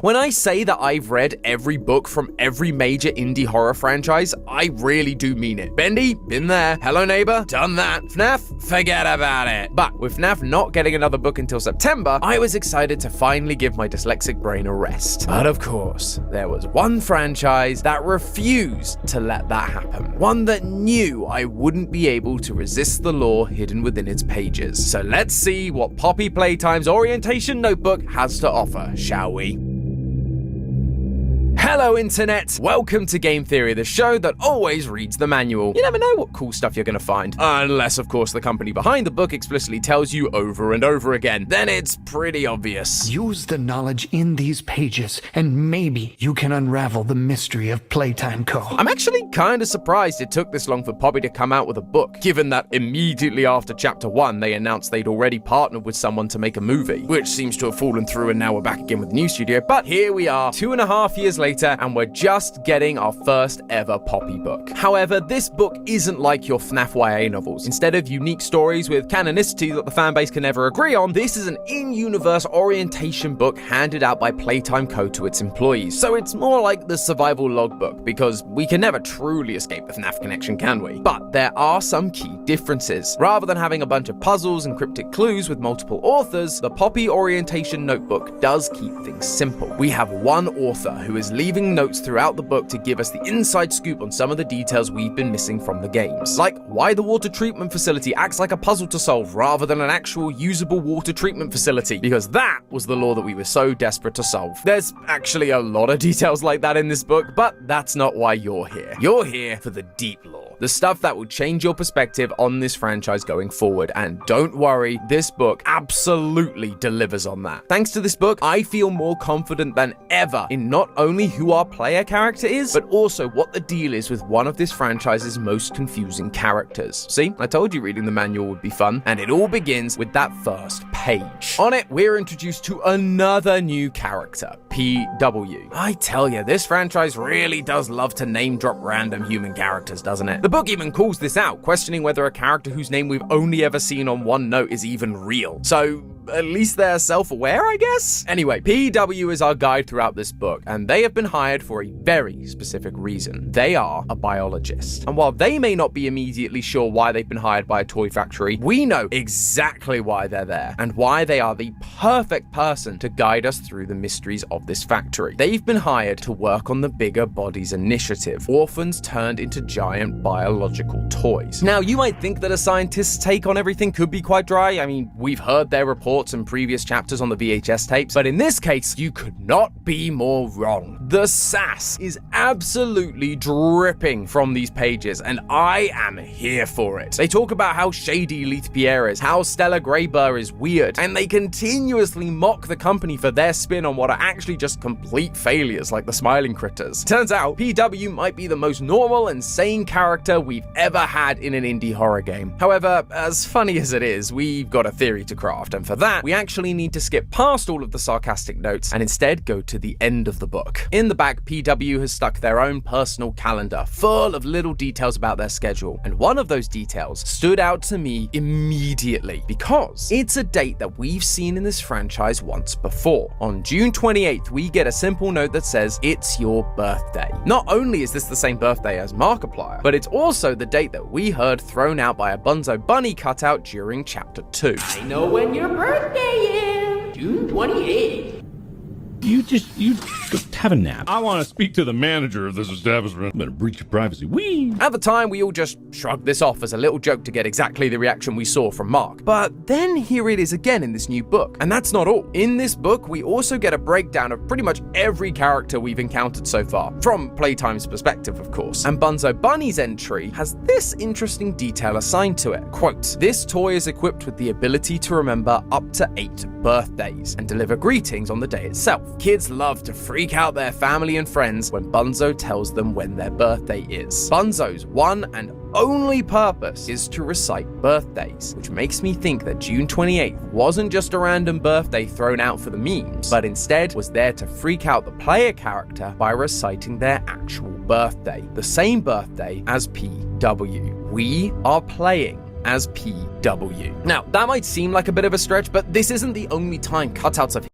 When I say that I've read every book from every major indie horror franchise, I really do mean it. Bendy, been there. Hello Neighbor, done that. FNAF, forget about it. But with FNAF not getting another book until September, I was excited to finally give my dyslexic brain a rest. But of course, there was one franchise that refused to let that happen. One that knew I wouldn't be able to resist the lore hidden within its pages. So let's see what Poppy Playtime's Orientation Notebook has to offer, shall we? Hello Internet! Welcome to Game Theory, the show that always reads the manual. You never know what cool stuff you're gonna find. Unless, of course, the company behind the book explicitly tells you over and over again. Then it's pretty obvious. Use the knowledge in these pages, and maybe you can unravel the mystery of Playtime Co. I'm actually kinda surprised it took this long for Poppy to come out with a book, given that immediately after Chapter 1, they announced they'd already partnered with someone to make a movie, which seems to have fallen through and now we're back again with the new studio. But here we are, 2.5 years later, and we're just getting our first ever Poppy book. However, this book isn't like your FNAF YA novels. Instead of unique stories with canonicity that the fanbase can never agree on, this is an in-universe orientation book handed out by Playtime Co. to its employees. So it's more like the survival logbook, because we can never truly escape the FNAF connection, can we? But there are some key differences. Rather than having a bunch of puzzles and cryptic clues with multiple authors, the Poppy Orientation Notebook does keep things simple. We have one author who is leaving notes throughout the book to give us the inside scoop on some of the details we've been missing from the games. Like why the water treatment facility acts like a puzzle to solve rather than an actual usable water treatment facility, because that was the lore that we were so desperate to solve. There's actually a lot of details like that in this book, but that's not why you're here. You're here for the deep lore. The stuff that will change your perspective on this franchise going forward, and don't worry, this book absolutely delivers on that. Thanks to this book, I feel more confident than ever in not only who our player character is, but also what the deal is with one of this franchise's most confusing characters. See, I told you reading the manual would be fun, and it all begins with that first page. On it, we're introduced to another new character, PW. I tell you, this franchise really does love to name drop random human characters, doesn't it? The book even calls this out, questioning whether a character whose name we've only ever seen on one note is even real. So, at least they're self-aware, I guess? Anyway, PW is our guide throughout this book, and they have been hired for a very specific reason. They are a biologist. And while they may not be immediately sure why they've been hired by a toy factory, we know exactly why they're there, and why they are the perfect person to guide us through the mysteries of this factory. They've been hired to work on the Bigger Bodies Initiative, orphans turned into giant biological toys. Now, you might think that a scientist's take on everything could be quite dry. I mean, we've heard their reports and previous chapters on the VHS tapes, but in this case, you could not be more wrong. The sass is absolutely dripping from these pages, and I am here for it. They talk about how shady Leith Pierre is, how Stella Greyburr is weird, and they continuously mock the company for their spin on what are actually just complete failures like the Smiling Critters. Turns out, PW might be the most normal and sane character we've ever had in an indie horror game. However, as funny as it is, we've got a theory to craft, and for that, we actually need to skip past all of the sarcastic notes and instead go to the end of the book. In the back, PW has stuck their own personal calendar full of little details about their schedule, and one of those details stood out to me immediately because it's a date that we've seen in this franchise once before. On June 28th, we get a simple note that says, "It's your birthday." Not only is this the same birthday as Markiplier, but it's also the date that we heard thrown out by a Bunzo Bunny cutout during Chapter 2. I know when your birthday is, June 28th. You just have a nap. I want to speak to the manager of this establishment. I'm gonna breach your privacy. Whee! At the time, we all just shrugged this off as a little joke to get exactly the reaction we saw from Mark. But then here it is again in this new book. And that's not all. In this book, we also get a breakdown of pretty much every character we've encountered so far, from Playtime's perspective, of course. And Bunzo Bunny's entry has this interesting detail assigned to it. Quote, "This toy is equipped with the ability to remember up to 8 birthdays and deliver greetings on the day itself. Kids love to freak out their family and friends when Bunzo tells them when their birthday is. Bunzo's one and only purpose is to recite birthdays, which makes me think that June 28th wasn't just a random birthday thrown out for the memes, but instead was there to freak out the player character by reciting their actual birthday, the same birthday as PW. We are playing as PW. Now, that might seem like a bit of a stretch, but this isn't the only time cutouts of